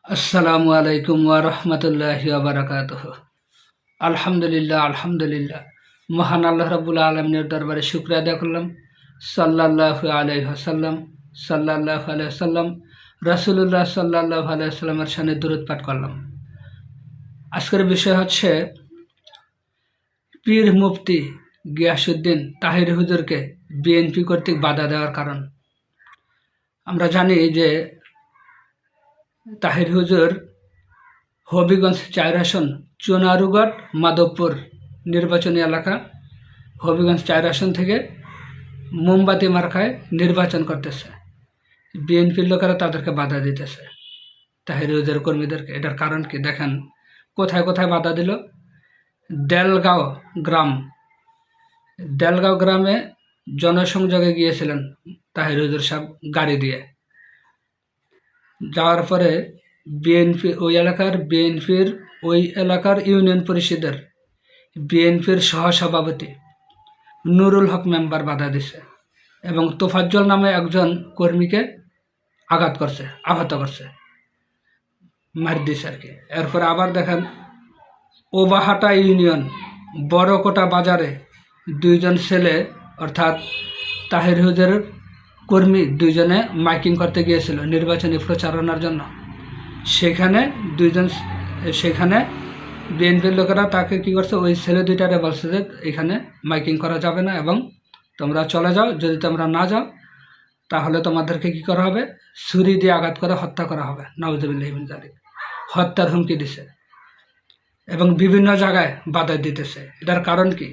আসসালামু আলাইকুম ওয়া রাহমাতুল্লাহি ওয়া বারাকাতুহু। আলহামদুলিল্লাহ আলহামদুলিল্লাহ। মহান আল্লাহ রাব্বুল আলামিনের দরবারে শুকরিয়া আদায় করলাম। সাল্লাল্লাহু আলাইহি ওয়াসাল্লাম সাল্লাল্লাহু আলাইহি ওয়াসাল্লাম রাসূলুল্লাহ সাল্লাল্লাহু আলাইহি ওয়াসাল্লামের শানে দরুদ পাঠ করলাম। আজকের বিষয় হচ্ছে পীর মুফতি গিয়াসউদ্দিন তাহির হুজুরকে বিএনপি কর্তৃক বাধা দেওয়ার কারণ। আমরা জানি যে তাহির হুজুর হবিগঞ্জ ৪ আসন, চুনারুঘাট মাধবপুর নির্বাচনী এলাকা, হবিগঞ্জ ৪ আসন থেকে মোমবাতি মার্কায় নির্বাচন করতেছে। বিএনপির লোকেরা তাদেরকে বাধা দিতেছে, তাহির হুজুর কর্মীদেরকে। এটার কারণ কি দেখেন, কোথায় কোথায় বাধা দিল। দেলগাঁও গ্রামে জনসংযোগে গিয়েছিলেন তাহির হুজুর সাহেব গাড়ি দিয়ে। যাওয়ার পরে ওই এলাকার ইউনিয়ন পরিষদের বিএনপির সহসভাপতি নুরুল হক মেম্বার বাধা দিছে এবং তোফাজ্জল নামে একজন কর্মীকে আহত করছে, মার দিছে আর কি। এরপরে আবার দেখেন ওবাহাটা ইউনিয়ন বড়কোটা বাজারে দুইজন ছেলে অর্থাৎ তাহির হুজুরের কর্মী দুইজনে মাইকিং করতে গিয়েছিল নির্বাচনী প্রচারণার জন্য। সেখানে বিএনপির লোকেরা তাকে কি করছে, ওই ছেলে দুইটারে বলছে যে এখানে মাইকিং করা যাবে না এবং তোমরা চলে যাও, যদি তোমরা না যাও তাহলে তোমাদেরকে কি করা হবে, ছুরি দিয়ে আঘাত করে হত্যা করা হবে। নাউজুবিল্লাহি মিন যালিক। হত্যার হুমকি দিছে এবং বিভিন্ন জায়গায় বাধা দিতেছে। এটার কারণ কি?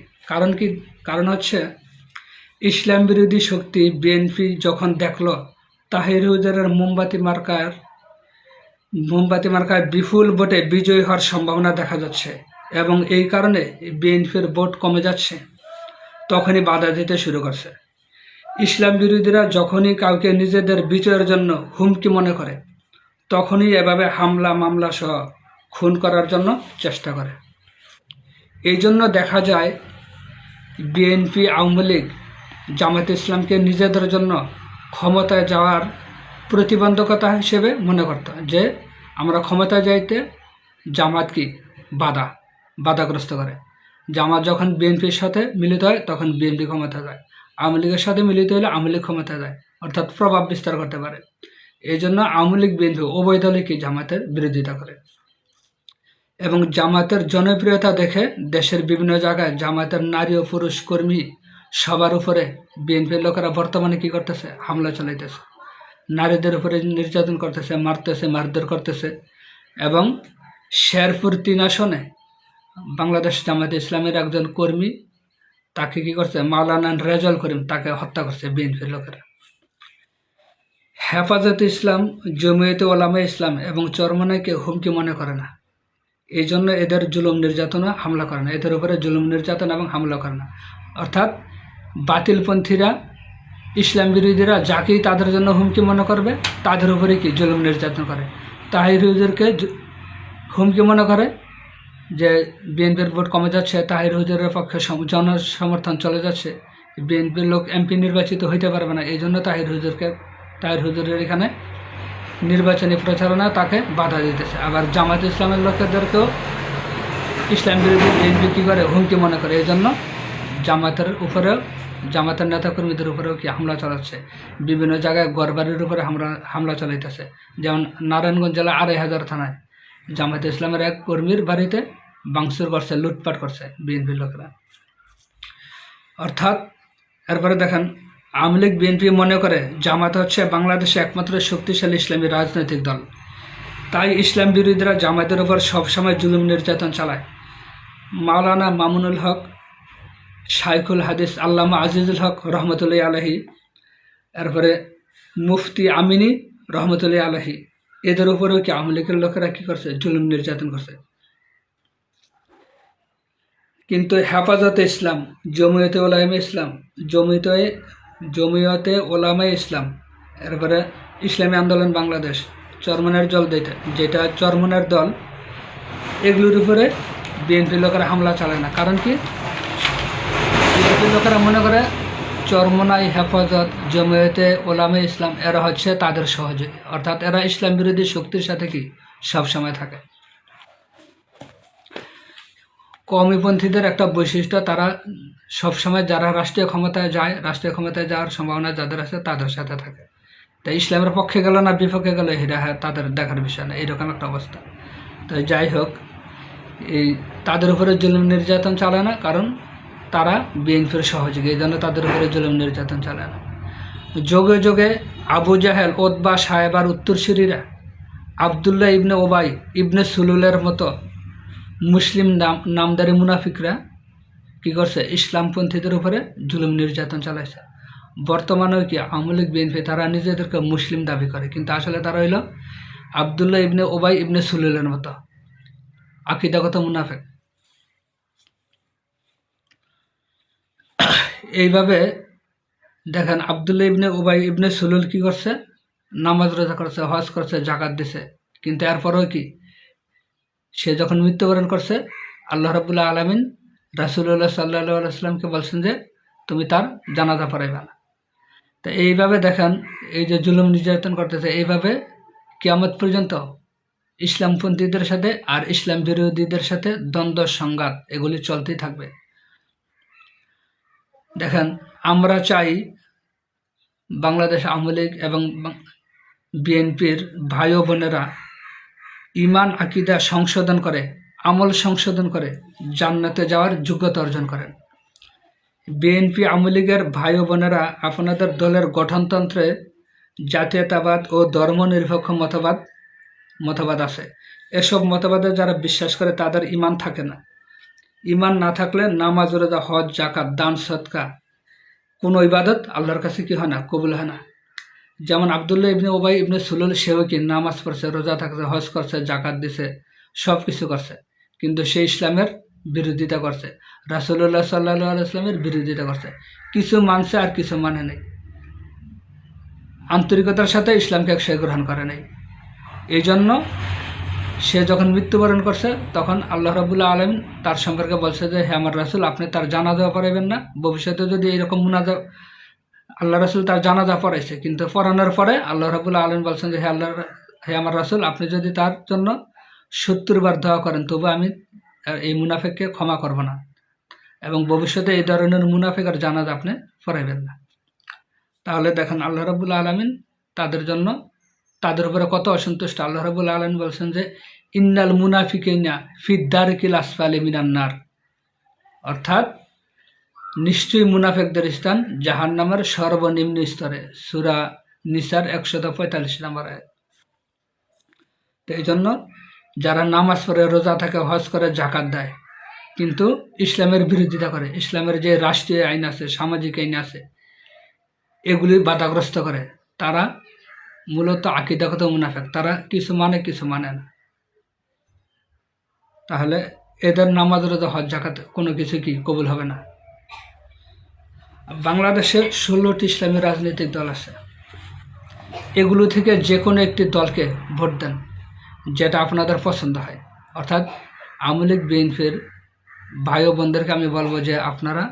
কারণ হচ্ছে ইসলাম বিরোধী শক্তি বিএনপি যখন দেখলো তাহির হুজুরের মোমবাতি মার্কায় বিপুল ভোটে বিজয়ী হওয়ার সম্ভাবনা দেখা যাচ্ছে এবং এই কারণে বিএনপির ভোট কমে যাচ্ছে, তখনই বাধা দিতে শুরু করছে। ইসলাম বিরোধীরা যখনই কাউকে নিজেদের বিজয়ের জন্য হুমকি মনে করে, তখনই এভাবে হামলা মামলা সহ খুন করার জন্য চেষ্টা করে। এই জন্য দেখা যায় বিএনপি, আওয়ামী লীগ, জামায়াতে ইসলামকে নিজেদের জন্য ক্ষমতায় যাওয়ার প্রতিবন্ধকতা হিসেবে মনে করত, যে আমরা ক্ষমতায় যাইতে জামাত কি বাধাগ্রস্ত করে। জামাত যখন বিএনপির সাথে মিলিত হয় তখন বিএনপি ক্ষমতা যায়, আওয়ামী লীগের সাথে মিলিত হলে আওয়ামী লীগ ক্ষমতা যায়, অর্থাৎ প্রভাব বিস্তার করতে পারে। এই জন্য আওয়ামী লীগ বিএনপি উভয় দলই কি জামাতের বিরোধিতা করে এবং জামাতের জনপ্রিয়তা দেখে দেশের বিভিন্ন জায়গায় জামাতের নারী ও পুরুষ কর্মী সবার উপরে বিএনপির লোকেরা বর্তমানে কি করতেছে, হামলা চালাইতেছে, নারীদের উপরে নির্যাতন করতেছে, মারধর করতেছে। এবং শেরপুর ৩ আসনে বাংলাদেশ জামায়াতে ইসলামের একজন কর্মী, তাকে কি করছে, মাওলানা রেজাউল করিম, তাকে হত্যা করছে বিএনপির লোকেরা। হেফাজতে ইসলাম, জমিয়তে ওলামা ইসলাম এবং চরমনাইকে হুমকি মনে করে না, এই জন্য এদের জুলুম নির্যাতন হামলা করে না, এদের উপরে জুলুম নির্যাতন এবং হামলা করে না। অর্থাৎ বাতিলপন্থীরা, ইসলাম বিরোধীরা যাকেই তাদের জন্য হুমকি মনে করবে তাদের উপরে কি জুলুম নির্যাতন করে। তাহির হুজুরকে হুমকি মনে করে যে বিএনপির ভোট কমে যাচ্ছে, তাহির হুজুরের পক্ষে জনসমর্থন চলে যাচ্ছে, বিএনপির লোক এমপি নির্বাচিত হইতে পারবে না, এই জন্য তাহির হুজুরের এখানে নির্বাচনী প্রচারণা তাকে বাধা দিতেছে। আবার জামায়াত ইসলামের লোকেদেরকেও ইসলাম বিরোধী বিএনপি কী করে, হুমকি মনে করে, এই জন্য জামাতের নেতাকর্মীদের উপরেও কি হামলা চালাচ্ছে। বিভিন্ন জায়গায় ঘরবাড়ির উপরে হামলা চালাইতেছে। যেমন নারায়ণগঞ্জ জেলা ২৫০০ থানায় জামায়াত ইসলামের এক কর্মীর বাড়িতে ভাঙচুর করছে, লুটপাট করছে বিএনপির লোকেরা। অর্থাৎ এরপরে দেখেন, আওয়ামী লীগ বিএনপি মনে করে জামাত হচ্ছে বাংলাদেশে একমাত্র শক্তিশালী ইসলামী রাজনৈতিক দল, তাই ইসলাম বিরোধীরা জামাতের উপর সবসময় জুলুম নির্যাতন চালায়। মাওলানা মামুনুল হক, শাইখুল হাদিস আল্লামা আজিজুল হক রহমতুল্লাহ আলাহি, এরপরে মুফতি আমিনী রহমতুল্লাহ আলাহি, এদের উপরেও কি আওয়ামী লীগের লোকেরা কী করছে, জুলুম নির্যাতন করছে। কিন্তু হেফাজতে ইসলাম, জমিয়তে ওলামা ইসলাম, এরপরে ইসলামী আন্দোলন বাংলাদেশ, চরমনের যেটা চরমনের দল, এগুলোর উপরে বিএনপি লোকেরা হামলা চালায় না। কারণ কি, বিএনপি লোকেরা মনে করে চরমোনাই হেফাজত, জমিয়তে ওলামা ইসলাম এরা হচ্ছে তাদের সহযোগী, অর্থাৎ এরা ইসলাম বিরোধী শক্তির সাথে কি সবসময় থাকে। কওমিপন্থীদের একটা বৈশিষ্ট্য, তারা সবসময় যারা রাষ্ট্রীয় ক্ষমতায় যায়, রাষ্ট্রীয় ক্ষমতায় যাওয়ার সম্ভাবনা যাদের আছে তাদের সাথে থাকে। তাই ইসলামের পক্ষে গেল না বিপক্ষে গেল এটা তাদের দেখার বিষয় না, এইরকম একটা অবস্থা। তাই যাই হোক, এই তাদের উপরে জুলুম নির্যাতন চালায় না, কারণ তারা বিএনপির সহযোগী, এই জন্য তাদের উপরে জুলুম নির্যাতন চালায় না। যোগে যোগে আবু জাহেল, ওতবা, সাহেবার উত্তরসূরিরা, আবদুল্লাহ ইবনে ওবাই ইবনে সুলুলের মতো মুসলিম নামদারি মুনাফিকরা কি করছে, ইসলামপন্থীদের উপরে জুলুম নির্যাতন চালাইছে। বর্তমানেও কি আওয়ামী লীগ বিএনপি তারা নিজেদেরকে মুসলিম দাবি করে, কিন্তু আসলে তারা হইল আবদুল্লাহ ইবনে ওবাই ইবনে সুলুলের মতো আকীদাগত মুনাফিক। এইভাবে দেখেন, আবদুল্লাহ ইবনে ওবাই ইবনে সুলুল কি করছে, নামাজ রোজা করছে, হজ করছে, জাকাত দিছে, কিন্তু এরপরেও কি সে যখন মৃত্যুবরণ করছে, আল্লাহ রাব্বুল আলামিন রাসূলুল্লাহ সাল্লাল্লাহু আলাইহি ওয়াসাল্লামকে বলছেন যে তুমি তার জানাজা পড়াইবা না। তো এইভাবে দেখেন, এই যে জুলুম নির্যাতন করতেছে, এইভাবে কিয়ামত পর্যন্ত ইসলামপন্থীদের সাথে আর ইসলাম বিরোধীদের সাথে দ্বন্দ্ব সংঘাত এগুলি চলতেই থাকবে। দেখেন, আমরা চাই বাংলাদেশ আওয়ামী লীগ এবং বিএনপির ভাই ও বোনেরা ইমান আকীদা সংশোধন করে, আমল সংশোধন করে জান্নাতে যাওয়ার যোগ্যতা অর্জন করেন। বিএনপি আওয়ামী লীগের ভাই ও বোনেরা আপনাদের দলের গঠনতন্ত্রে জাতীয়তাবাদ ও ধর্মনিরপেক্ষ মতবাদ আছে। এসব মতবাদে যারা বিশ্বাস করে তাদের ইমান থাকে না। ইমান না থাকলে নামাজ, রোজা, হজ, জাকাত, দান, সদকা কোনো ইবাদত আল্লাহর কাছে কি হয় না, কবুল হয় না। যেমন আবদুল্লাহ ইবনে ওবাই ইবনে সুলুল, সেও কি নামাজ পড়ছে, রোজা থাকছে, হজ করছে, জাকাত দিছে, সব কিছু করছে, কিন্তু সে ইসলামের বিরোধিতা করছে, রাসূলুল্লাহ সাল্লাল্লাহু আলাইহি ওয়াসাল্লামের বিরোধিতা করছে। কিছু মানছে আর কিছু মানে নেই, আন্তরিকতার সাথে ইসলামকে সে গ্রহণ করে নাই। এই জন্য সে যখন মৃত্যুবরণ করছে, তখন আল্লাহ রাব্বুল আলামিন তার সম্পর্কে বলছে যে হে আমার রাসূল, আপনি তার জানাজা পড়াইবেন না। ভবিষ্যতে যদি এরকম মুনাজা, আল্লাহ রাসূল তার জানাজা পড়াইছে, কিন্তু পড়ানোর পরে আল্লাহ রাব্বুল আলামিন বলছেন যে হে আমার রাসূল, আপনি যদি তার জন্য 70 বার দোয়া করেন, তবু আমি এই মুনাফিককে ক্ষমা করব না, এবং ভবিষ্যতে এই ধরনের মুনাফিক আর জানাজা আপনি পড়াইবেন না। তাহলে দেখেন, আল্লাহ রাব্বুল আলামিন তাদের উপরে কত অসন্তুষ্ট। আল্লাহ রাব্বুল আলামিন বলছেন যে ইন্নাল মুনাফিকিনা ফিদ দারকিল আসফালি মিনান নার, অর্থাৎ নিশ্চয়ই মুনাফিকদের স্থান জাহান্নামের সর্বনিম্ন স্তরে। সূরা নিসার 145 নম্বর আয়াত। তো এই জন্য যারা নামাজ পড়ে, রোজা থাকে, হজ করে, জাকাত দেয়, কিন্তু ইসলামের বিরোধিতা করে, ইসলামের যে রাষ্ট্রীয় আইন আছে, সামাজিক আইন আছে, এগুলি বাধাগ্রস্ত করে, তারা মূলত আকীদাগত মুনাফিক। তারা কিছু মানে কিছু মানে না। তাহলে এদের নামাজ, রোজা, হজ, জাকাত কোনো কিছু কি কবুল হবে না। বাংলাদেশে 16টি ইসলামী রাজনৈতিক দল আছে। এগুলো থেকে যে কোনো একটি দলকে ভোট দেন, যেটা আপনাদের পছন্দ হয়। অর্থাৎ আওয়ামী লীগ বিএনপির ভাই ও বোনদেরকে আমি বলবো যে আপনারা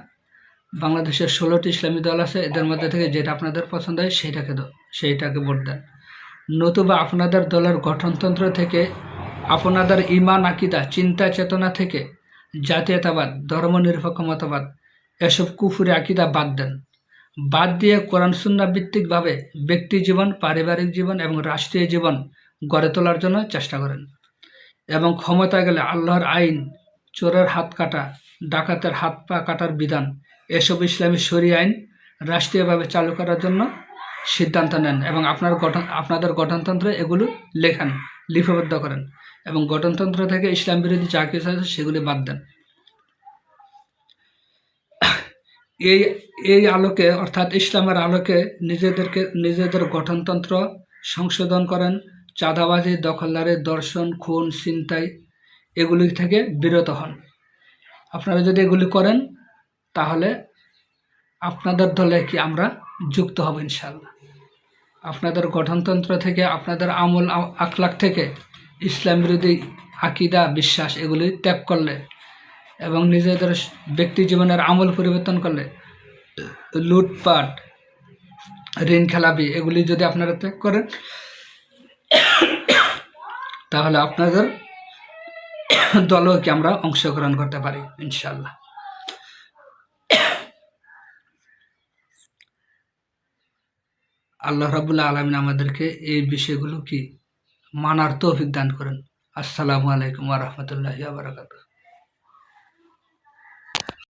বাংলাদেশের 16টি ইসলামী দল আছে, এদের মধ্যে থেকে যেটা আপনাদের পছন্দ হয় সেইটাকে ভোট দেন। নতুবা আপনাদের দলের গঠনতন্ত্র থেকে, আপনাদের ইমান আকীদা, চিন্তা চেতনা থেকে জাতীয়তাবাদ, ধর্মনিরপেক্ষ মতবাদ, এসব কুফরি আকীদা বাদ দেন। বাদ দিয়ে কোরআন সুন্নাহ ভিত্তিকভাবে ব্যক্তি জীবন, পারিবারিক জীবন এবং রাষ্ট্রীয় জীবন গড়ে তোলার জন্য চেষ্টা করেন। এবং ক্ষমতায় গেলে আল্লাহর আইন, চোরের হাত কাটা, ডাকাতের হাত পা কাটার বিধান, এসব ইসলামী শরীয় আইন রাষ্ট্রীয়ভাবে চালু করার জন্য সিদ্ধান্ত নেন, এবং আপনাদের গঠনতন্ত্রে এগুলো লেখান, লিপিবদ্ধ করেন, এবং গঠনতন্ত্র থেকে ইসলাম বিরোধী যা কিছু আছে সেগুলি বাদ দেন। এই আলোকে, অর্থাৎ ইসলামের আলোকে নিজেদের গঠনতন্ত্র সংশোধন করেন। চাঁদাবাজি, দখলদারি, দর্শন, খুন, ছিনতাই এগুলি থেকে বিরত হন। আপনারা যদি এগুলি করেন, তাহলে আপনাদের দলে কি আমরা যুক্ত হব ইনশাআল্লাহ। আপনাদের গঠনতন্ত্র থেকে, আপনাদের আমল আখলাক থেকে ইসলাম বিরোধী আকীদা, বিশ্বাস এগুলি ত্যাগ করলে এবং নিজেদের ব্যক্তি জীবনের আমল পরিবর্তন করলে লুটপাট, ঋণ খেলাপি এগুলি যদি আপনারা ত্যাগ করেন, তাহলে আপনাদের দলেও কি আমরা অংশগ্রহণ করতে পারি ইনশাল্লাহ। আল্লাহ রাব্বুল আলামিন আমাদেরকে এই বিষয়গুলো কি মানার তৌফিক দান করেন। আসসালামু আলাইকুম ওয়া রাহমাতুল্লাহি ওয়া বারাকাতুহু।